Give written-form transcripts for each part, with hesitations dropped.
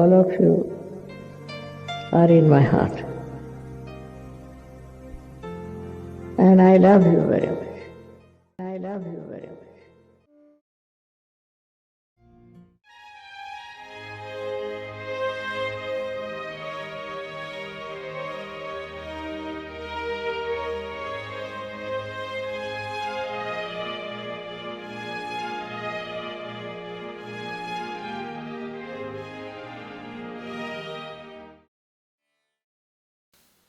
all of you are in my heart. And I love you very much. I love you very much.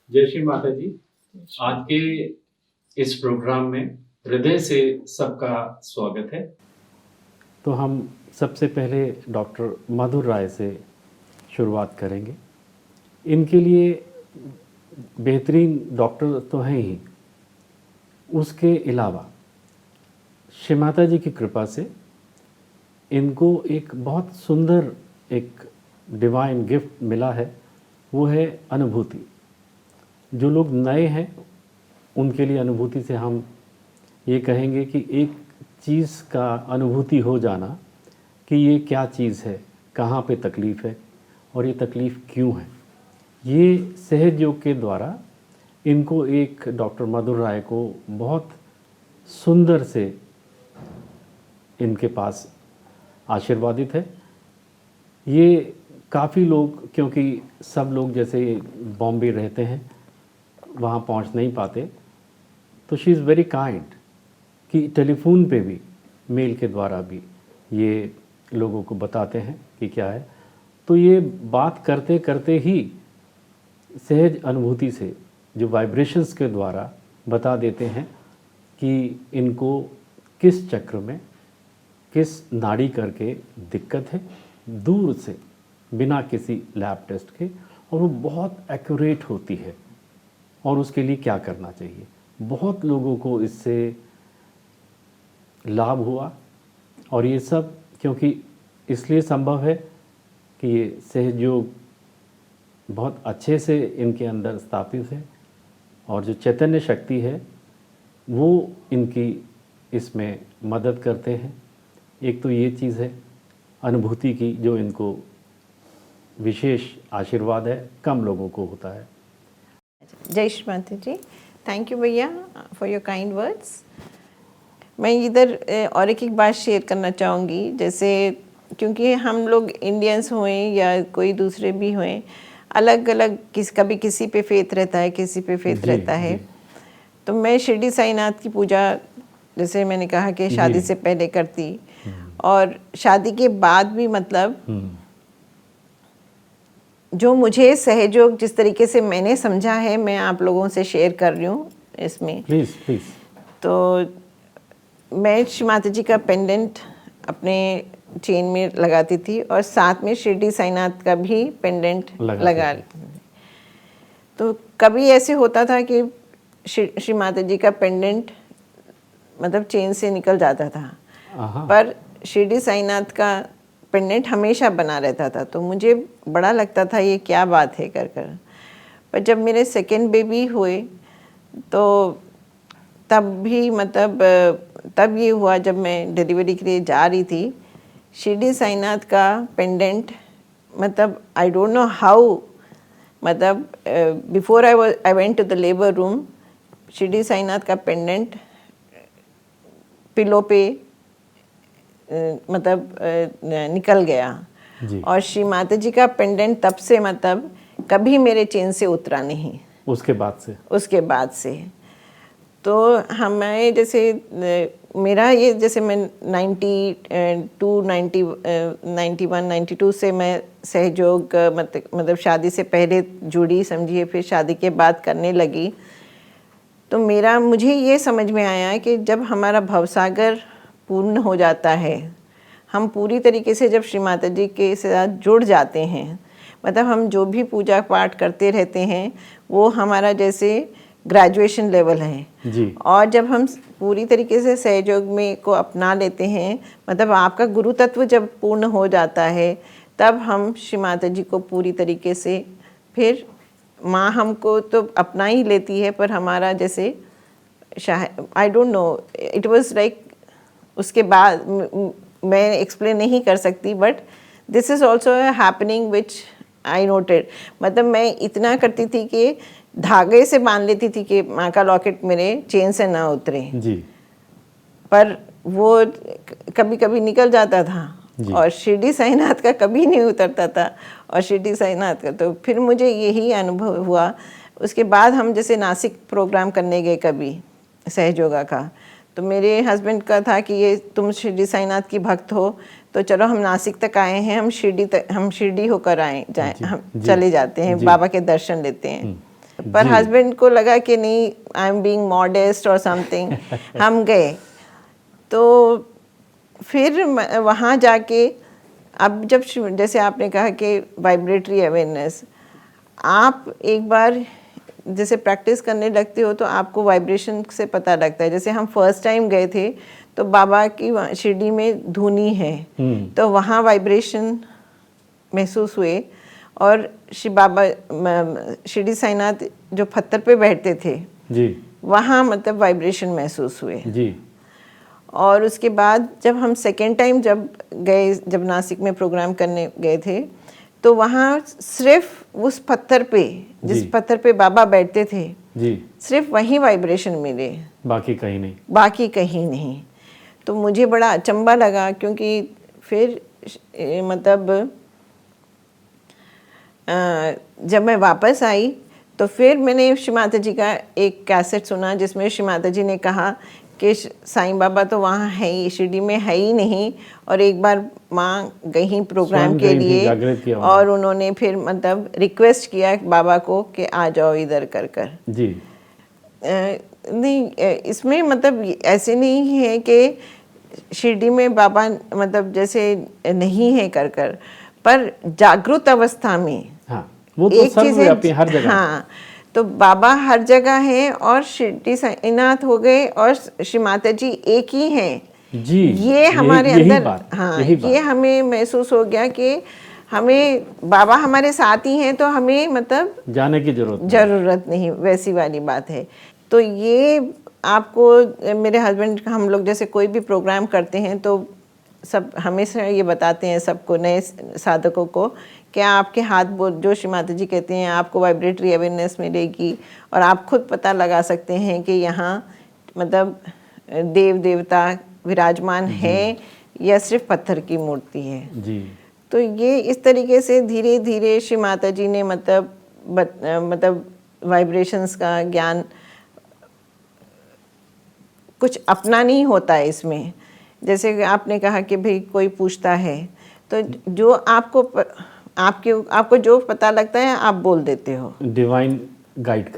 जय श्री माता जी। आज के इस programme में हृदय से सबका स्वागत है। तो हम सबसे पहले डॉक्टर मधुर राय से शुरुआत करेंगे। इनके लिए बेहतरीन डॉक्टर तो हैं ही, उसके अलावा श्री माता जी की कृपा से इनको एक बहुत सुंदर एक डिवाइन गिफ्ट मिला है, वो है अनुभूति। जो लोग नए हैं उनके लिए अनुभूति से हम ये कहेंगे कि एक चीज़ का अनुभूति हो जाना कि ये क्या चीज़ है, कहाँ पे तकलीफ़ है और ये तकलीफ़ क्यों है। ये सहज योग के द्वारा इनको एक डॉक्टर मधुर राय को बहुत सुंदर से इनके पास आशीर्वादित है। ये काफ़ी लोग, क्योंकि सब लोग जैसे बॉम्बे रहते हैं वहाँ पहुँच नहीं पाते, तो शी इज़ वेरी काइंड कि टेलीफोन पे भी, मेल के द्वारा भी ये लोगों को बताते हैं कि क्या है। तो ये बात करते करते ही सहज अनुभूति से जो वाइब्रेशंस के द्वारा बता देते हैं कि इनको किस चक्र में किस नाड़ी करके दिक्कत है, दूर से बिना किसी लैब टेस्ट के, और वो बहुत एक्यूरेट होती है और उसके लिए क्या करना चाहिए। बहुत लोगों को इससे लाभ हुआ और ये सब क्योंकि इसलिए संभव है कि ये सहयोग बहुत अच्छे से इनके अंदर स्थापित है और जो चैतन्य शक्ति है वो इनकी इसमें मदद करते हैं। एक तो ये चीज़ है अनुभूति की, जो इनको विशेष आशीर्वाद है, कम लोगों को होता है। जय श्री माता जी। थैंक यू भैया फॉर योर काइंड वर्ड्स। मैं इधर और एक बात शेयर करना चाहूँगी, जैसे क्योंकि हम लोग इंडियंस हुए या कोई दूसरे भी हुए, अलग अलग कभी किसी पे फेथ रहता है, किसी पे फेथ रहता है। तो मैं शिरडी साईनाथ की पूजा, जैसे मैंने कहा कि शादी से पहले करती और शादी के बाद भी, मतलब जो मुझे सहयोग जिस तरीके से मैंने समझा है, मैं आप लोगों से शेयर कर रही हूँ इसमें। Please please. तो मैं श्री माता जी का पेंडेंट अपने चेन में लगाती थी और साथ में शिरडी साईनाथ का भी पेंडेंट लगा। तो कभी ऐसे होता था कि श्री माता जी का पेंडेंट मतलब चेन से निकल जाता था, पर शिरडी साईनाथ का पेंडेंट हमेशा बना रहता था। तो मुझे बड़ा लगता था ये क्या बात है कर। पर जब मेरे सेकेंड बेबी हुए तो तब भी, मतलब तब ये हुआ, जब मैं डिलीवरी के लिए जा रही थी, शिरडी साईनाथ का पेंडेंट, मतलब आई डोंट नो हाउ, मतलब before I went to the labour room, Shirdi Sainath का पेंडेंट पिलो पे मतलब निकल गया। और श्री माता जी का पेंडेंट तब से मतलब कभी मेरे चेन से उतरा नहीं। उसके बाद से तो हमें जैसे मेरा ये, जैसे मैं 91, 92 से मैं सहयोग मतलब शादी से पहले जुड़ी, समझिए, फिर शादी के बाद करने लगी। तो मुझे ये समझ में आया कि जब हमारा भवसागर पूर्ण हो जाता है, हम पूरी तरीके से जब श्री माता जी के साथ जुड़ जाते हैं, मतलब हम जो भी पूजा पाठ करते रहते हैं वो हमारा जैसे ग्रेजुएशन लेवल है जी। और जब हम पूरी तरीके से सहयोग में को अपना लेते हैं, मतलब आपका गुरु तत्व जब पूर्ण हो जाता है, तब हम श्री माता जी को पूरी तरीके से, फिर माँ हमको तो अपना ही लेती है, पर हमारा जैसे आई don't no, it was like, उसके बाद मैं एक्सप्लेन नहीं कर सकती, but this is also happening which I noted. मतलब मैं इतना करती थी कि धागे से बांध लेती थी कि माँ का लॉकेट मेरे चेन से ना उतरे जी। पर वो कभी कभी निकल जाता था और शिरडी साईनाथ का कभी नहीं उतरता था। और शिरडी साईनाथ का तो फिर मुझे यही अनुभव हुआ। उसके बाद हम जैसे नासिक प्रोग्राम करने गए कभी सहयोगा का, तो मेरे हस्बैंड का था कि ये तुम शिरडी साईनाथ की भक्त हो तो चलो हम नासिक तक आए हैं, हम शिरडी होकर हम चले जाते हैं, बाबा के दर्शन लेते हैं। पर हस्बैंड को लगा कि नहीं, आई एम बीइंग मॉडेस्ट और समथिंग। हम गए तो फिर वहाँ जाके अब जब जैसे आपने कहा कि वाइब्रेटरी अवेयरनेस, आप एक बार जैसे प्रैक्टिस करने लगते हो तो आपको वाइब्रेशन से पता लगता है। जैसे हम फर्स्ट टाइम गए थे तो बाबा की शिरडी में धुनी है, तो वहाँ वाइब्रेशन महसूस हुए। और बाबा शिरडी साईनाथ जो पत्थर पे बैठते थे जी, वहाँ मतलब वाइब्रेशन महसूस हुए जी। और उसके बाद जब हम सेकेंड टाइम जब गए, जब नासिक में प्रोग्राम करने गए थे, तो वहाँ सिर्फ उस पत्थर पे, जिस पत्थर पे बाबा बैठते थे जी, सिर्फ वहीं वाइब्रेशन मिले, बाकी कहीं नहीं। बाकी कहीं नहीं। तो मुझे बड़ा अचंबा लगा क्योंकि फिर मतलब जब मैं वापस आई तो फिर मैंने श्री माता जी का एक कैसेट सुना जिसमें श्री माता जी ने कहा कि साईं बाबा तो वहाँ है ही, शिरडी में है ही नहीं। और एक बार माँ गई प्रोग्राम के लिए और उन्होंने फिर मतलब रिक्वेस्ट किया बाबा को कि आ जाओ इधर कर जी। नहीं, इसमें मतलब ऐसे नहीं है कि शिरडी में बाबा मतलब जैसे नहीं है कर पर जागृत अवस्था में हाँ, वो तो एक चीज है हर जगह। हाँ, तो बाबा हर जगह है और शिरडी साईनाथ हो गए और श्री माता जी एक ही हैं जी। ये हमारे अंदर हाँ, ये हमें महसूस हो गया कि हमें बाबा हमारे साथ ही हैं, तो हमें मतलब जाने की जरूरत नहीं, वैसी वाली बात है। तो ये आपको मेरे हस्बैंड, हम लोग जैसे कोई भी प्रोग्राम करते हैं तो सब हमेशा ये बताते हैं सबको, नए साधकों को, कि आपके हाथ जो श्री माता जी कहते हैं आपको वाइब्रेटरी अवेयरनेस मिलेगी और आप खुद पता लगा सकते हैं कि यहाँ मतलब देव देवता विराजमान है या सिर्फ पत्थर की मूर्ति है जी। तो ये इस तरीके से धीरे धीरे श्री माता जी ने मतलब वाइब्रेशंस का ज्ञान कुछ अपना नहीं होता है इसमें। जैसे आपने कहा कि भाई कोई पूछता है तो जो आपको जो पता लगता है आप बोल देते हो, डिवाइन गाइड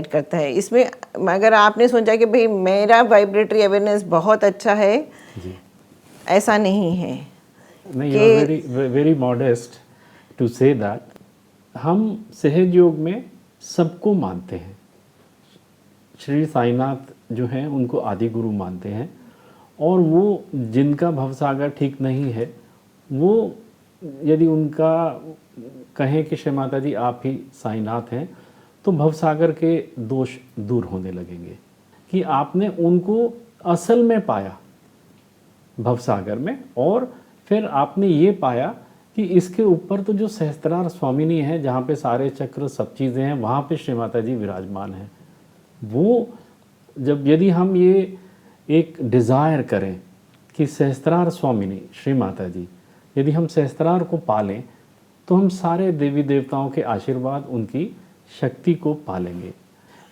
करता है। इसमें अगर आपने सोचा कि भाई मेरा वाइब्रेटरी अवेयरनेस बहुत अच्छा है जी, ऐसा नहीं है। नहीं, you are very modest to say that हम सहज योग में सबको मानते हैं। श्री साईनाथ जो हैं उनको आदि गुरु मानते हैं और वो जिनका भवसागर ठीक नहीं है, वो यदि उनका कहें कि श्री माता जी आप ही साईनाथ हैं, तो भवसागर के दोष दूर होने लगेंगे कि आपने उनको असल में पाया भवसागर में, और फिर आपने ये पाया कि इसके ऊपर तो जो सहस्त्रार स्वामिनी है, जहाँ पे सारे चक्र सब चीज़ें हैं, वहाँ पे श्री माता जी विराजमान हैं। वो जब यदि हम ये एक डिज़ायर करें कि सहस्त्रार स्वामिनी श्री माता जी, यदि हम सहस्त्रार को पालें तो हम सारे देवी देवताओं के आशीर्वाद, उनकी शक्ति को पालेंगे।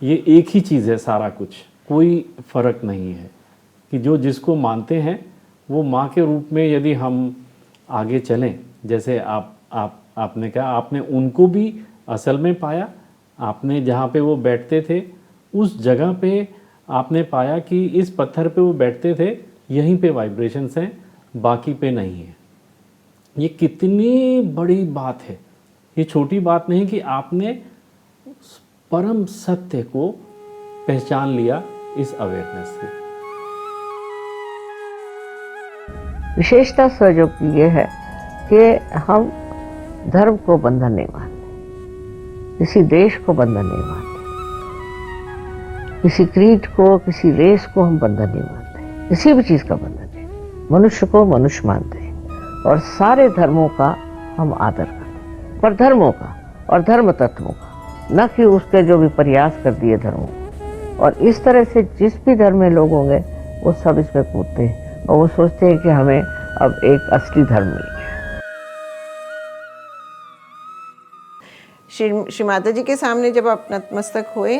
ये एक ही चीज़ है सारा कुछ, कोई फ़र्क नहीं है कि जो जिसको मानते हैं वो माँ के रूप में यदि हम आगे चलें, जैसे आपने कहा, आपने उनको भी असल में पाया, आपने जहाँ पे वो बैठते थे उस जगह पे आपने पाया कि इस पत्थर पे वो बैठते थे, यहीं पे वाइब्रेशंस हैं, बाकी पे नहीं है। ये कितनी बड़ी बात है, ये छोटी बात नहीं कि आपने परम सत्य को पहचान लिया इस अवेयरनेस से। विशेषता सहयोग की ये है कि हम धर्म को बंधन नहीं मानते, किसी देश को बंधन नहीं मानते, किसी क्रीड को, किसी रेस को हम बंधन नहीं मानते, किसी भी चीज़ का बंधन नहीं। मनुष्य को मनुष्य मानते हैं और सारे धर्मों का हम आदर करें, पर धर्मों का और धर्म तत्वों का, न कि उसके जो भी प्रयास कर दिए धर्मों को। और इस तरह से जिस भी धर्म में लोग होंगे वो सब इसमें कूदते हैं और वो सोचते हैं कि हमें अब एक असली धर्म मिल गया। श्री माता जी के सामने जब आप नतमस्तक हुए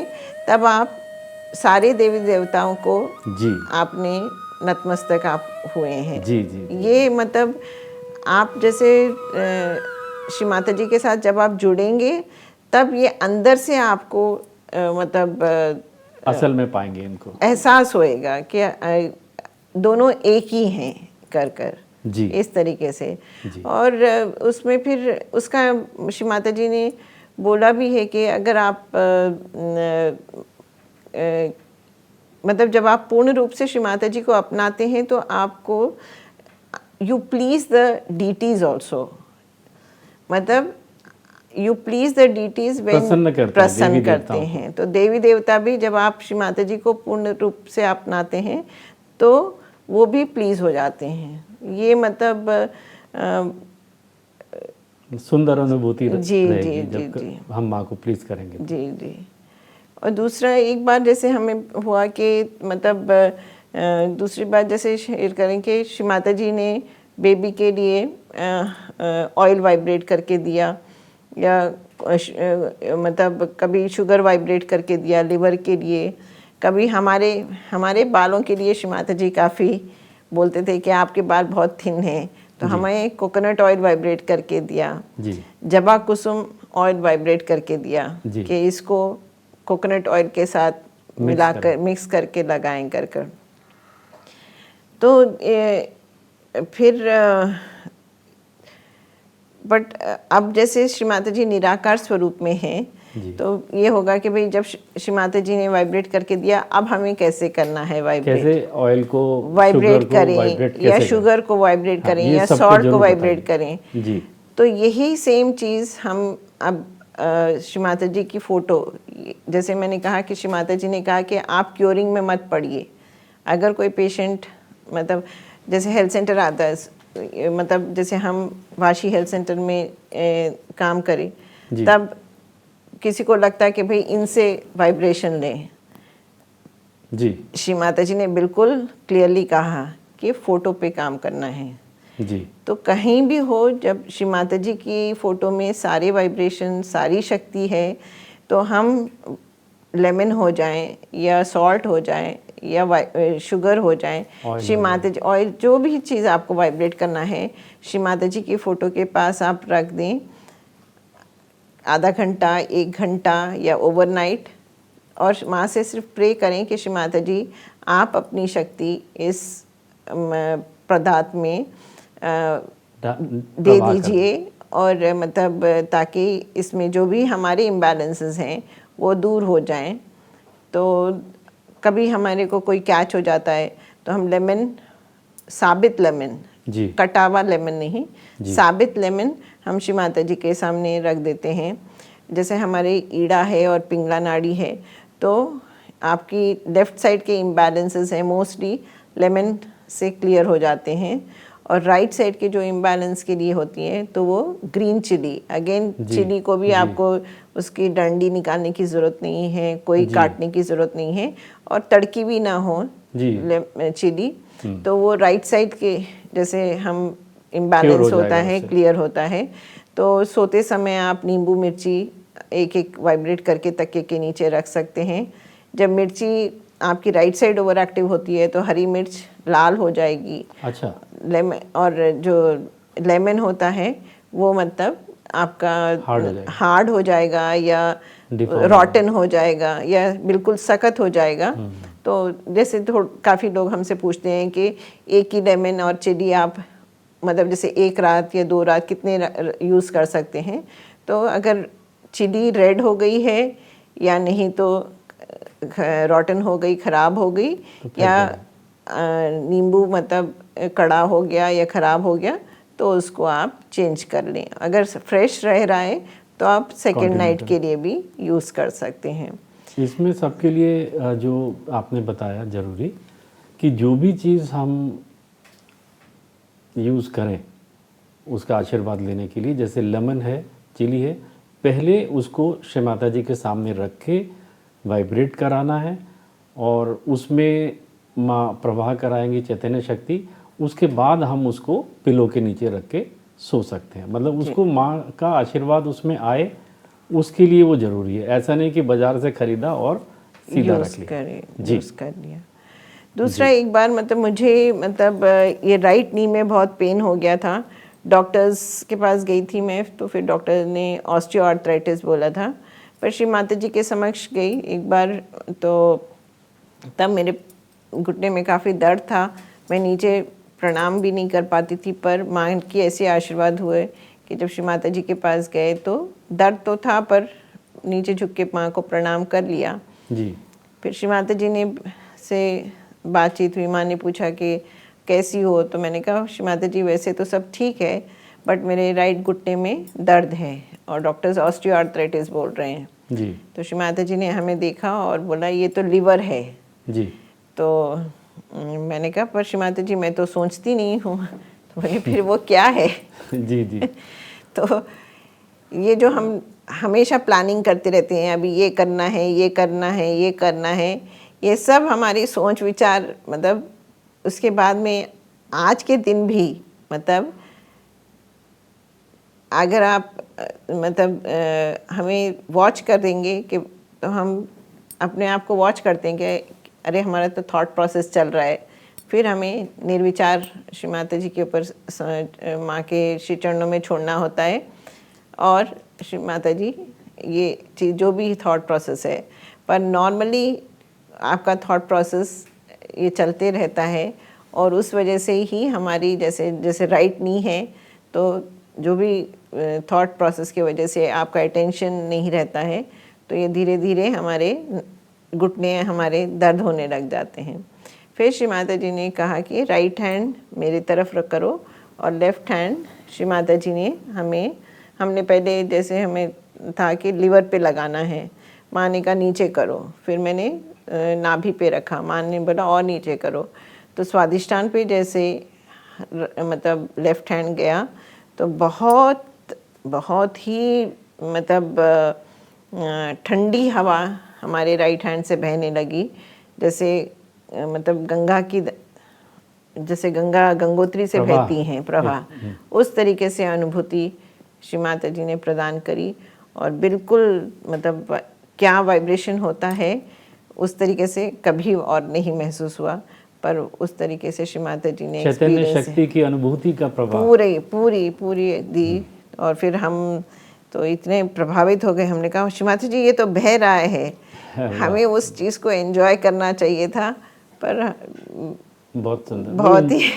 तब आप सारे देवी देवताओं को जी आपने नतमस्तक आप हुए हैं। जी जी जी। ये मतलब आप जैसे श्री माता जी के साथ जब आप जुड़ेंगे तब ये अंदर से आपको मतलब असल में पाएंगे इनको, एहसास होएगा कि दोनों एक ही हैं कर कर जी इस तरीके से। जी। और उसमें फिर उसका श्री माता जी ने बोला भी है कि अगर आप मतलब जब आप पूर्ण रूप से श्री माता जी को अपनाते हैं तो आपको you please the deities also, मतलब यू प्लीज द डीटीज प्रसन्न करते हैं। तो देवी देवता भी जब आप श्री माता जी को पूर्ण रूप से अपनाते हैं तो वो भी प्लीज हो जाते हैं। ये मतलब सुंदर अनुभूति जी रहेगी जी जी जब जी हम माँ को प्लीज करेंगे। जी जी। और दूसरा एक बार जैसे हमें हुआ कि मतलब दूसरी बात जैसे शेयर करें कि श्री माता जी ने बेबी के लिए ऑयल वाइब्रेट करके दिया, या मतलब कभी शुगर वाइब्रेट करके दिया लिवर के लिए, कभी हमारे बालों के लिए श्री माता जी काफ़ी बोलते थे कि आपके बाल बहुत थिन हैं, तो हमें कोकोनट ऑयल वाइब्रेट करके दिया जी जबा कुसुम ऑयल वाइब्रेट करके दिया कि इसको कोकोनट ऑयल के साथ मिलाकर मिक्स करके लगाएं कर कर। तो फिर बट अब जैसे श्री माता जी निराकार स्वरूप में हैं तो ये होगा कि भाई जब श्री माता जी ने वाइब्रेट करके दिया अब हमें कैसे करना है वाइब्रेट, कैसे ऑयल को वाइब्रेट करें या शुगर को वाइब्रेट करें या सॉल्ट को वाइब्रेट करें। जी। तो यही सेम चीज़ हम अब श्री माता जी की फ़ोटो, जैसे मैंने कहा कि श्री माता जी ने कहा कि आप क्योरिंग में मत पड़िए। अगर कोई पेशेंट मतलब जैसे हेल्थ सेंटर आता है, मतलब जैसे हम वाशी हेल्थ सेंटर में काम करें तब किसी को लगता है कि भाई इनसे वाइब्रेशन लें, जी श्री माता जी ने बिल्कुल क्लियरली कहा कि फ़ोटो पे काम करना है। जी। तो कहीं भी हो जब श्री माता जी की फ़ोटो में सारे वाइब्रेशन सारी शक्ति है तो हम लेमन हो जाएं या सॉल्ट हो जाएं या शुगर हो जाएं, श्री माता जी ऑयल जो भी चीज़ आपको वाइब्रेट करना है श्री माता जी की फ़ोटो के पास आप रख दें आधा घंटा 1 घंटा या ओवरनाइट, और माँ से सिर्फ प्रे करें कि श्री माता जी आप अपनी शक्ति इस पदार्थ में दे दीजिए और मतलब ताकि इसमें जो भी हमारे इम्बैलेंसेस हैं वो दूर हो जाएं। तो कभी हमारे को कोई कैच हो जाता है तो हम लेमन, साबित लेमन, कटा हुआ लेमन नहीं, साबित लेमन हम श्री माता जी के सामने रख देते हैं। जैसे हमारे ईड़ा है और पिंगला नाड़ी है तो आपकी लेफ़्ट साइड के इम्बैलेंसेस हैं मोस्टली लेमन से क्लियर हो जाते हैं, और राइट साइड के जो इम्बैलेंस के लिए होती हैं तो वो ग्रीन चिली, अगेन चिली को भी आपको उसकी डंडी निकालने की ज़रूरत नहीं है, कोई काटने की ज़रूरत नहीं है, और तड़की भी ना हो चिली, तो वो राइट साइड के जैसे हम इम्बैलेंस होता है क्लियर होता है। तो सोते समय आप नींबू मिर्ची एक एक वाइब्रेट करके तकिए के नीचे रख सकते हैं। जब मिर्ची आपकी राइट साइड ओवर एक्टिव होती है तो हरी मिर्च लाल हो जाएगी। अच्छा। लेमन, और जो लेमन होता है वो मतलब आपका हार्ड हो जाएगा या रॉटन हो जाएगा या बिल्कुल सख्त हो जाएगा। तो जैसे काफ़ी लोग हमसे पूछते हैं कि एक ही लेमन और चिली आप मतलब जैसे 1 रात या 2 रात कितने यूज़ कर सकते हैं। तो अगर चिली रेड हो गई है या नहीं तो रॉटन हो गई, ख़राब हो गई, या नींबू मतलब कड़ा हो गया या ख़राब हो गया तो उसको आप चेंज कर लें। अगर फ्रेश रह रहा है तो आप सेकेंड नाइट के लिए भी यूज़ कर सकते हैं। इसमें सबके लिए जो आपने बताया ज़रूरी कि जो भी चीज़ हम यूज़ करें उसका आशीर्वाद लेने के लिए, जैसे लेमन है, चिली है, पहले उसको श्री माता जी के सामने रख के वाइब्रेट कराना है और उसमें माँ प्रवाह कराएंगी चैतन्य शक्ति। उसके बाद हम उसको पिलो के नीचे रख के सो सकते हैं, मतलब उसको माँ का आशीर्वाद उसमें आए, उसके लिए वो ज़रूरी है। ऐसा नहीं कि बाज़ार से ख़रीदा और सीधा रख लिया। यूज़ कर लिया। दूसरा, एक बार मतलब मुझे मतलब ये राइट नी में बहुत पेन हो गया था, डॉक्टर्स के पास गई थी मैं, तो फिर डॉक्टर ने ऑस्टियोआर्थराइटिस बोला था। पर श्री माता जी के समक्ष गई एक बार, तो तब मेरे घुटने में काफ़ी दर्द था, मैं नीचे प्रणाम भी नहीं कर पाती थी। पर माँ की ऐसे आशीर्वाद हुए कि जब श्री माता जी के पास गए तो दर्द तो था, पर नीचे झुक के माँ को प्रणाम कर लिया जी। फिर श्री माता जी ने से बातचीत हुई, माँ ने पूछा कि कैसी हो, तो मैंने कहा श्री माता जी वैसे तो सब ठीक है, बट मेरे राइट घुटने में दर्द है और डॉक्टर्स ऑस्टियोआर्थराइटिस बोल रहे हैं जी। तो श्री माता जी ने हमें देखा और बोला ये तो लिवर है जी। तो मैंने कहा पर श्री माता जी मैं तो सोचती नहीं हूँ, तो बोले फिर वो क्या है? जी जी। तो ये जो हम हमेशा प्लानिंग करते रहते हैं, अभी ये करना है, ये करना है, ये करना है, ये सब हमारी सोच विचार, मतलब उसके बाद में आज के दिन भी मतलब अगर आप मतलब हमें वॉच कर देंगे कि तो हम अपने आप को वॉच करते हैं कि अरे हमारा तो थॉट प्रोसेस चल रहा है, फिर हमें निर्विचार श्री माता जी के ऊपर माँ के श्री चरणों में छोड़ना होता है और श्री माता जी ये चीज़ जो भी थॉट प्रोसेस है, पर नॉर्मली आपका थॉट प्रोसेस ये चलते रहता है और उस वजह से ही हमारी जैसे राइट नी है तो जो भी थॉट प्रोसेस की वजह से आपका अटेंशन नहीं रहता है तो ये धीरे धीरे हमारे घुटने हमारे दर्द होने लग जाते हैं। फिर श्री माता जी ने कहा कि राइट हैंड मेरी तरफ करो और लेफ़्ट हैंड श्री माता जी ने हमने पहले जैसे हमें था कि लिवर पे लगाना है, माँ ने कहा नीचे करो, फिर मैंने नाभि पे रखा, माँ ने बोला और नीचे करो, तो स्वादिष्टान पे जैसे मतलब लेफ़्ट हैंड गया तो बहुत बहुत ही मतलब ठंडी हवा हमारे राइट हैंड से बहने लगी, जैसे मतलब गंगा की जैसे गंगा गंगोत्री से बहती हैं प्रवाह, उस तरीके से अनुभूति श्री माता जी ने प्रदान करी और बिल्कुल मतलब क्या वाइब्रेशन होता है उस तरीके से कभी और नहीं महसूस हुआ, पर उस तरीके से श्री माता जी ने चैतन्य शक्ति की अनुभूति का प्रभाव पूरी दी। और फिर हम तो इतने प्रभावित हो गए, हमने कहा श्री माता जी ये तो बह रहा है, हमें उस चीज़ को एंजॉय करना चाहिए था, पर बहुत सुंदर, बहुत ही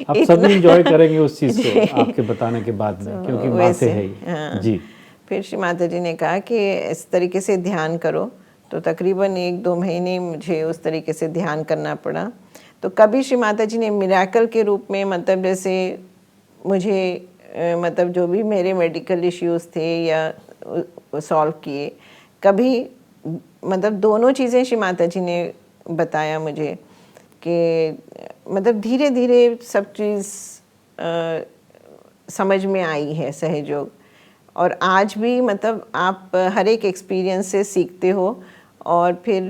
अब सब एंजॉय करेंगे उस चीज़ को आपके बताने के बाद में, क्योंकि माँ से है ही। हाँ। जी। फिर श्री माता जी ने कहा कि इस तरीके से ध्यान करो, तो तकरीबन 1-2 महीने मुझे उस तरीके से ध्यान करना पड़ा। तो कभी श्री माता जी ने मिराकल के रूप में मतलब जैसे मुझे मतलब जो भी मेरे मेडिकल इश्यूज़ थे या सॉल्व किए, कभी मतलब दोनों चीज़ें श्री माता जी ने बताया मुझे कि मतलब धीरे धीरे सब चीज़ समझ में आई है सहयोग। और आज भी मतलब आप हर एक एक्सपीरियंस से सीखते हो और फिर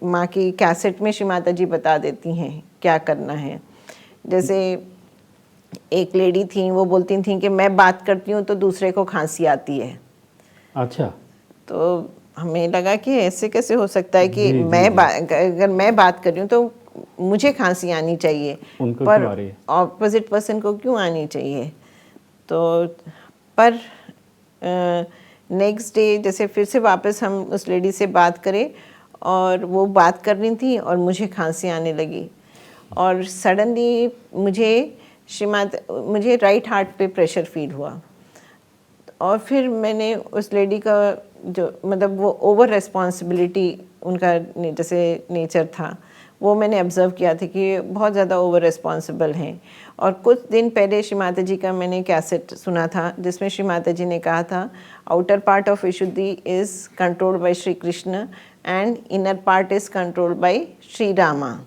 माँ की कैसेट में श्री माता जी बता देती हैं क्या करना है। जैसे एक लेडी थी, वो बोलती थी कि मैं बात करती हूँ तो दूसरे को खांसी आती है। अच्छा। तो हमें लगा कि ऐसे कैसे हो सकता है कि अगर मैं बात कर रही हूँ तो मुझे खांसी आनी चाहिए, उनको पर क्यों आ रही है? ऑपोजिट पर्सन को क्यों आनी चाहिए। तो पर नेक्स्ट डे जैसे फिर से वापस हम उस लेडी से बात करें और वो बात कर रही थी और मुझे खांसी आने लगी और सडनली मुझे राइट हार्ट पे प्रेशर फील हुआ। और फिर मैंने उस लेडी का जो मतलब वो ओवर रिस्पॉन्सिबिलिटी उनका जैसे नेचर था, वो मैंने ऑब्ज़र्व किया था कि बहुत ज़्यादा ओवर रिस्पॉन्सिबल हैं। और कुछ दिन पहले श्री माता जी का मैंने कैसेट सुना था जिसमें श्री माता जी ने कहा था outer part of Vishuddhi is controlled by Shri Krishna and inner part is controlled by Shri Rama.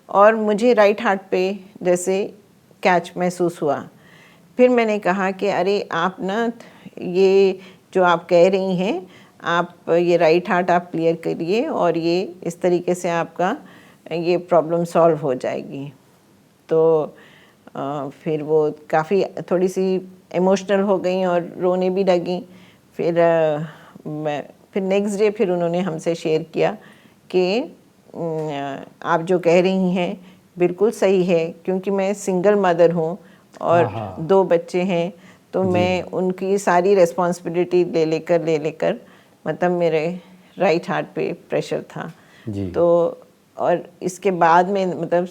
और मुझे राइट हार्ट पे जैसे कैच महसूस हुआ। फिर मैंने कहा कि अरे आप ना ये जो आप कह रही हैं, आप ये राइट हार्ट आप क्लियर करिए और ये इस तरीके से आपका ये प्रॉब्लम सॉल्व हो जाएगी। तो फिर वो काफ़ी थोड़ी सी इमोशनल हो गई और रोने भी लगी। फिर नेक्स्ट डे फिर उन्होंने हमसे शेयर किया कि आप जो कह रही हैं बिल्कुल सही है, क्योंकि मैं सिंगल मदर हूँ और 2 बच्चे हैं, तो मैं उनकी सारी रिस्पॉन्सिबिलिटी ले लेकर मतलब मेरे राइट हार्ट पे प्रेशर था जी। तो और इसके बाद में मतलब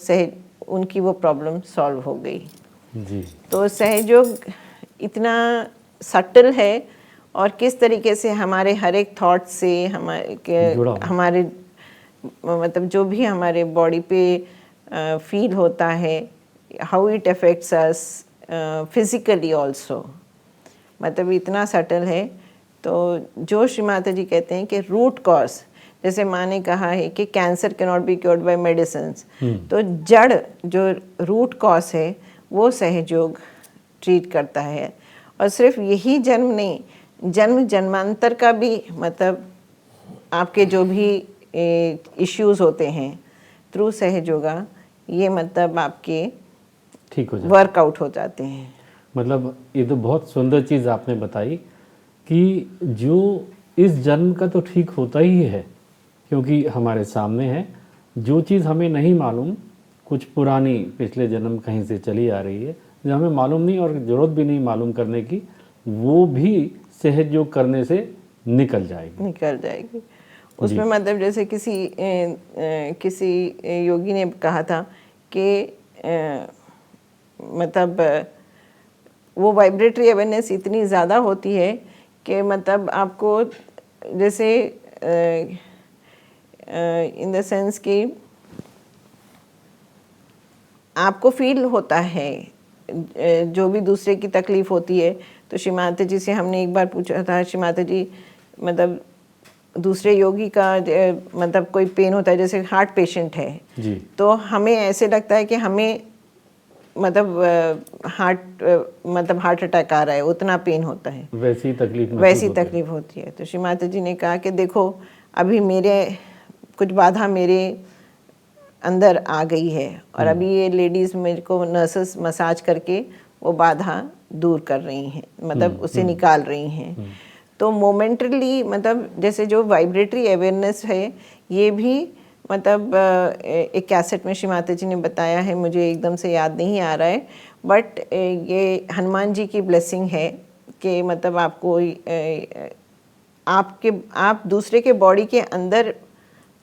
उनकी वो प्रॉब्लम सॉल्व हो गई जी। तो सहयोग इतना सटल है और किस तरीके से हमारे हर एक थॉट से हमारे मतलब जो भी हमारे बॉडी पे फील होता है, how it affects us physically also, मतलब इतना सटल है। तो जो श्री माता जी कहते हैं कि रूट कॉज, जैसे माँ ने कहा है कि cancer can not be cured by medicine, तो जड़ जो रूट कॉज है वो सहयोग ट्रीट करता है। और सिर्फ यही जन्म नहीं, जन्म जन्मांतर का भी मतलब आपके जो भी इश्यूज होते हैं थ्रू सहयोगा ये मतलब आपके ठीक हो जाए, वर्कआउट हो जाते हैं। मतलब ये तो बहुत सुंदर चीज़ आपने बताई कि जो इस जन्म का तो ठीक होता ही है, क्योंकि हमारे सामने है। जो चीज़ हमें नहीं मालूम, कुछ पुरानी पिछले जन्म कहीं से चली आ रही है जो हमें मालूम नहीं और ज़रूरत भी नहीं मालूम करने की, वो भी सहयोग करने से निकल जाएगी। उसमें मतलब जैसे किसी योगी ने कहा था कि मतलब वो वाइब्रेटरी अवेयरनेस इतनी ज़्यादा होती है कि मतलब आपको जैसे इन द सेंस कि आपको फील होता है जो भी दूसरे की तकलीफ़ होती है। तो श्री माता जी से हमने एक बार पूछा था, श्री माता जी मतलब दूसरे योगी का मतलब कोई पेन होता है, जैसे हार्ट पेशेंट है जी, तो हमें ऐसे लगता है कि हमें मतलब हार्ट अटैक आ रहा है, उतना पेन होता है, वैसी तकलीफ होती है। तो श्री माता जी ने कहा कि देखो अभी कुछ बाधा मेरे अंदर आ गई है और अभी ये लेडीज़ मेरे को नर्सेस मसाज करके वो बाधा दूर कर रही हैं, मतलब उसे निकाल रही हैं। तो मोमेंटली मतलब जैसे जो वाइब्रेटरी अवेयरनेस है ये भी मतलब एक कैसेट में श्री माता जी ने बताया है, मुझे एकदम से याद नहीं आ रहा है, बट ये हनुमान जी की ब्लेसिंग है कि मतलब आपको आप दूसरे के बॉडी के अंदर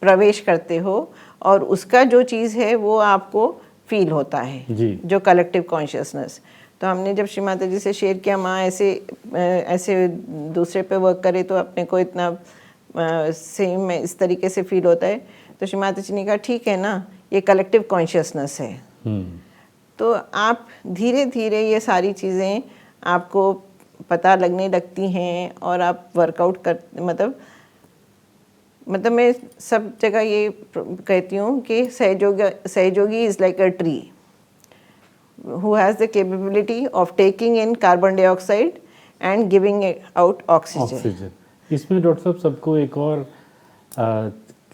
प्रवेश करते हो और उसका जो चीज़ है वो आपको फील होता है जी। जो कलेक्टिव कॉन्शियसनेस। तो हमने जब श्री माता जी से शेयर किया, माँ ऐसे दूसरे पे वर्क करे तो अपने को इतना सेम इस तरीके से फील होता है। तो श्री माता जी ने कहा ठीक है ना, ये कलेक्टिव कॉन्शियसनेस है। तो आप धीरे धीरे ये सारी चीज़ें आपको पता लगने लगती हैं और आप वर्कआउट कर मतलब मैं सब जगह ये कहती हूँ कि सहयोगी is like a tree who has the capability of taking in carbon dioxide and giving out oxygen. इसमें डॉक्टर साहब सबको एक और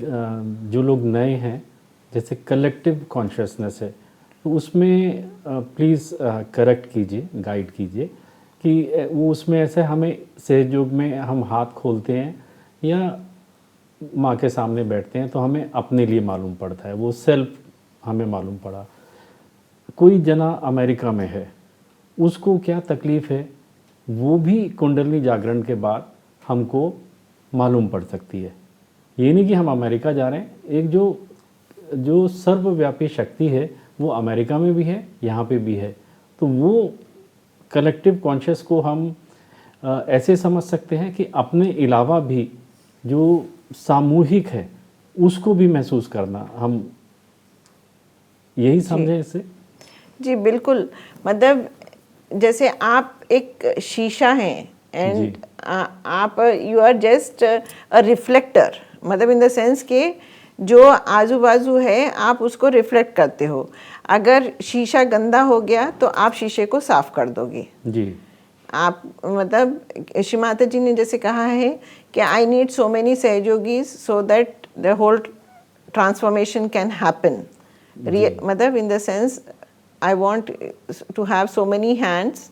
जो लोग नए हैं, जैसे कलेक्टिव कॉन्शियसनेस है, तो उसमें प्लीज़ करेक्ट कीजिए, गाइड कीजिए कि वो उसमें ऐसे हमें सहयोग में हम हाथ खोलते हैं या माँ के सामने बैठते हैं तो हमें अपने लिए मालूम पड़ता है, वो सेल्फ हमें मालूम पड़ा। कोई जना अमेरिका में है, उसको क्या तकलीफ़ है वो भी कुंडलिनी जागरण के बाद हमको मालूम पड़ सकती है। ये नहीं कि हम अमेरिका जा रहे हैं, एक जो सर्वव्यापी शक्ति है वो अमेरिका में भी है, यहाँ पे भी है। तो वो कलेक्टिव कॉन्शियस को हम ऐसे समझ सकते हैं कि अपने अलावा भी जो सामूहिक है उसको भी महसूस करना, हम यही समझें इससे। जी बिल्कुल, मतलब जैसे आप एक शीशा हैं एंड आप you are just a reflector, मतलब इन द सेंस के जो आजू बाजू है आप उसको रिफ्लेक्ट करते हो। अगर शीशा गंदा हो गया तो आप शीशे को साफ कर दोगे। जी। आप मतलब श्री माता जी ने जैसे कहा है कि आई नीड सो मेनी सहयोगी so that the whole transformation can happen. मतलब in the sense I want to have so many hands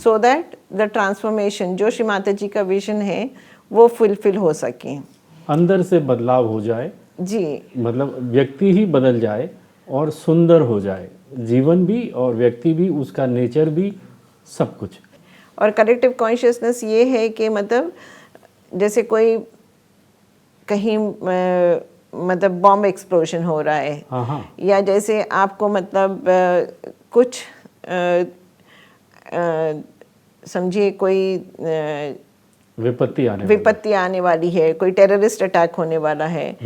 so that the transformation जो श्री माता जी का विजन है वो फुलफिल हो सके, अंदर से बदलाव हो जाए जी। मतलब व्यक्ति ही बदल जाए और सुंदर हो जाए, जीवन भी और व्यक्ति भी, उसका नेचर भी, सब कुछ। और कलेक्टिव कॉन्शियसनेस ये है कि मतलब जैसे कोई कहीं मतलब बॉम्ब एक्सप्लोजन हो रहा है, हाँ हाँ। या जैसे आपको मतलब कुछ समझिए कोई विपत्ति आने वाली है, कोई टेररिस्ट अटैक होने वाला है,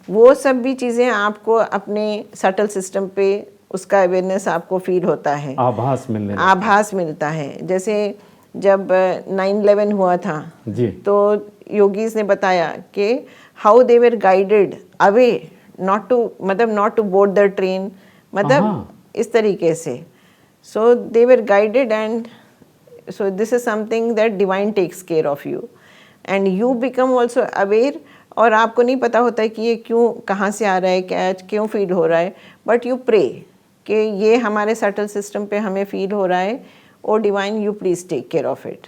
वो सब भी चीज़ें आपको अपने सटल सिस्टम पे उसका अवेयरनेस आपको फील होता है, आभास मिलता है। जैसे जब 9/11 हुआ था जी, तो योगीज ने बताया कि how they were guided away not to board the train, मतलब इस तरीके से। So they were guided and so this is something that divine takes care of you and you become also aware। और आपको नहीं पता होता है कि ये क्यों, कहाँ से आ रहा है, क्या क्यों फील हो रहा है, बट यू प्रे कि ये हमारे सटल सिस्टम पे हमें फील हो रहा है, O divine you please take care of it.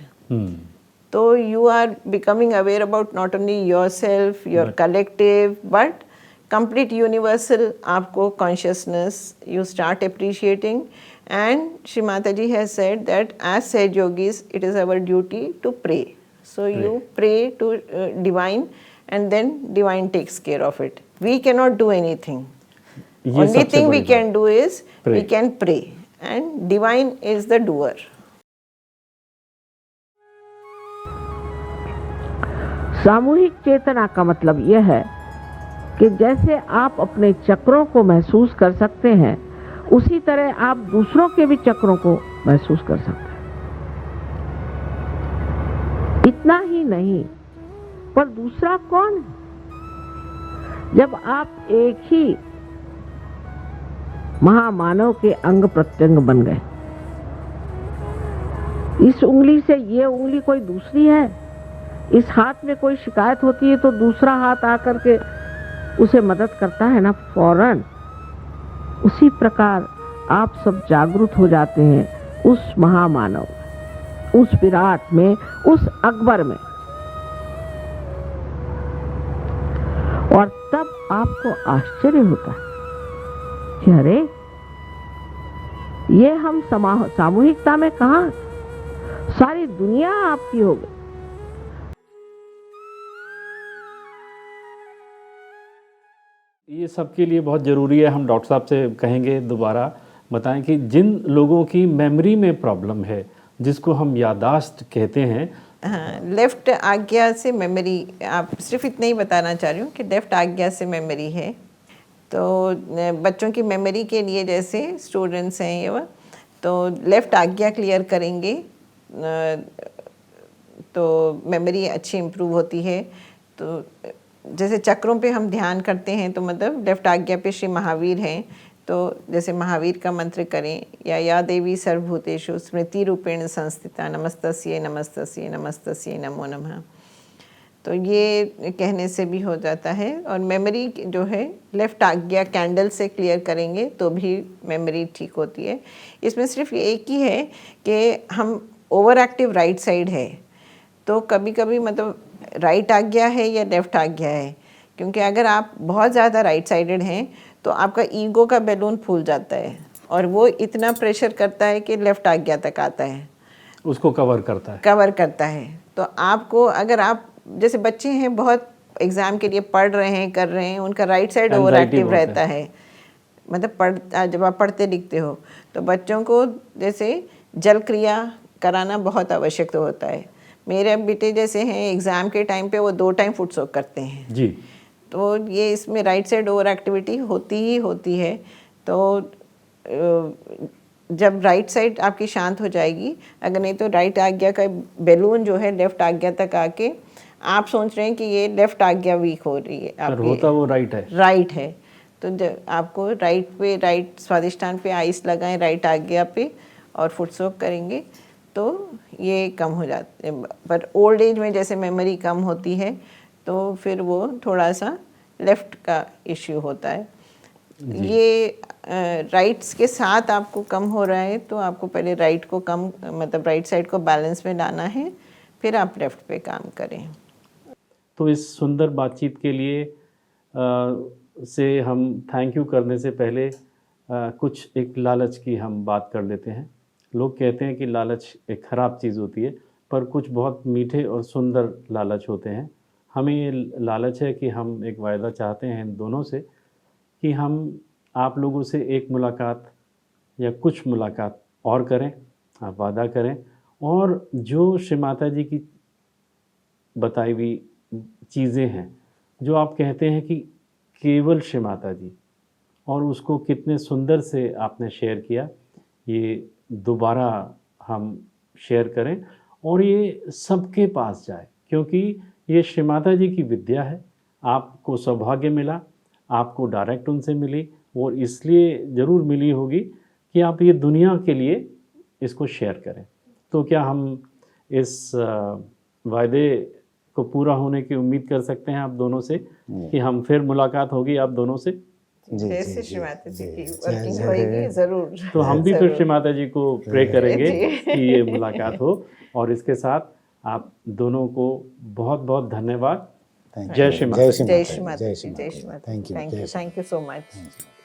तो you are becoming aware about not only your self, your collective, but complete universal आपको consciousness you start appreciating। and Shri Mataji has said that as said yogis it is our duty to pray, so you pray to divine and then divine takes care of it। we cannot do anything, only thing we can do is we can pray and divine is the doer। सामूहिक चेतना का मतलब यह है कि जैसे आप अपने चक्रों को महसूस कर सकते हैं उसी तरह आप दूसरों के भी चक्रों को महसूस कर सकते हैं। इतना ही नहीं, पर दूसरा कौन है? जब आप एक ही महामानव के अंग प्रत्यंग बन गए, इस उंगली से ये उंगली कोई दूसरी है, इस हाथ में कोई शिकायत होती है तो दूसरा हाथ आकर के उसे मदद करता है ना फौरन। उसी प्रकार आप सब जागरूक हो जाते हैं उस महामानव, उस विराट में, उस अकबर में, और तब आपको आश्चर्य होता है कि अरे ये हम सामूहिकता में कहाँ, सारी दुनिया आपकी हो गई। ये सबके लिए बहुत ज़रूरी है। हम डॉक्टर साहब से कहेंगे दोबारा बताएं कि जिन लोगों की मेमोरी में प्रॉब्लम है, जिसको हम याददाश्त कहते हैं, हाँ, लेफ्ट आज्ञा से मेमोरी, आप सिर्फ इतना ही बताना चाह रही हूँ कि लेफ्ट आज्ञा से मेमोरी है। तो बच्चों की मेमोरी के लिए जैसे स्टूडेंट्स हैं ये तो लेफ्ट आज्ञा क्लियर करेंगे तो मेमोरी अच्छी इम्प्रूव होती है। तो जैसे चक्रों पे हम ध्यान करते हैं तो मतलब लेफ्ट आज्ञा पे श्री महावीर हैं, तो जैसे महावीर का मंत्र करें, या देवी सर्वभूतेषु स्मृति रूपेण संस्थिता नमस्तस्यै नमस्तस्यै नमस्तस्यै नमो नमः। तो ये कहने से भी हो जाता है। और मेमोरी जो है लेफ्ट आज्ञा कैंडल से क्लियर करेंगे तो भी मेमोरी ठीक होती है। इसमें सिर्फ एक ही है कि हम ओवर एक्टिव राइट साइड है, तो कभी कभी मतलब राइट आज्ञा है या लेफ्ट आज्ञा है, क्योंकि अगर आप बहुत ज़्यादा राइट साइडेड हैं तो आपका ईगो का बैलून फूल जाता है और वो इतना प्रेशर करता है कि लेफ्ट आज्ञा तक आता है, उसको कवर करता है। तो आपको, अगर आप जैसे बच्चे हैं बहुत एग्ज़ाम के लिए पढ़ रहे हैं, कर रहे हैं, उनका राइट साइड ओवर एक्टिव रहता है, मतलब जब आप पढ़ते लिखते हो तो बच्चों को जैसे जल क्रिया कराना बहुत आवश्यक तो होता है। मेरे बेटे जैसे हैं एग्ज़ाम के टाइम पे वो 2 टाइम फुट सोक करते हैं जी, तो ये इसमें राइट साइड ओवर एक्टिविटी होती ही होती है। तो जब राइट साइड आपकी शांत हो जाएगी, अगर नहीं तो राइट आज्ञा का बैलून जो है लेफ्ट आज्ञा तक आके आप सोच रहे हैं कि ये लेफ्ट आज्ञा वीक हो रही है, पर होता वो राइट है। राइट है। तो आपको राइट स्वादिष्टान पे आइस लगाएं, राइट आज्ञा पे, और फुट सोक करेंगे तो ये कम हो जाते हैं। पर ओल्ड एज में जैसे मेमोरी कम होती है तो फिर वो थोड़ा सा लेफ्ट का इश्यू होता है। ये राइट्स के साथ आपको कम हो रहा है तो आपको पहले राइट को कम, मतलब राइट साइड को बैलेंस में लाना है, फिर आप लेफ्ट पे काम करें। तो इस सुंदर बातचीत के लिए से हम थैंक यू करने से पहले कुछ एक लालच की हम बात कर लेते हैं। लोग कहते हैं कि लालच एक ख़राब चीज़ होती है, पर कुछ बहुत मीठे और सुंदर लालच होते हैं। हमें ये लालच है कि हम एक वायदा चाहते हैं इन दोनों से कि हम आप लोगों से एक मुलाकात या कुछ मुलाकात और करें, आप वादा करें, और जो श्री माता जी की बताई हुई चीज़ें हैं जो आप कहते हैं कि केवल श्री माता जी, और उसको कितने सुंदर से आपने शेयर किया, ये दोबारा हम शेयर करें और ये सबके पास जाए, क्योंकि ये श्री माता जी की विद्या है। आपको सौभाग्य मिला, आपको डायरेक्ट उनसे मिली, और इसलिए ज़रूर मिली होगी कि आप ये दुनिया के लिए इसको शेयर करें। तो क्या हम इस वायदे को पूरा होने की उम्मीद कर सकते हैं आप दोनों से कि हम फिर मुलाकात होगी आप दोनों से? जैसे श्री माता जी की वर्किंग होएगी ज़रूर। तो हम भी फिर श्री माता जी को प्रे करेंगे कि ये मुलाकात हो। और इसके साथ आप दोनों को बहुत बहुत धन्यवाद। जय श्री माता। जय Shri Mata. Thank you so much.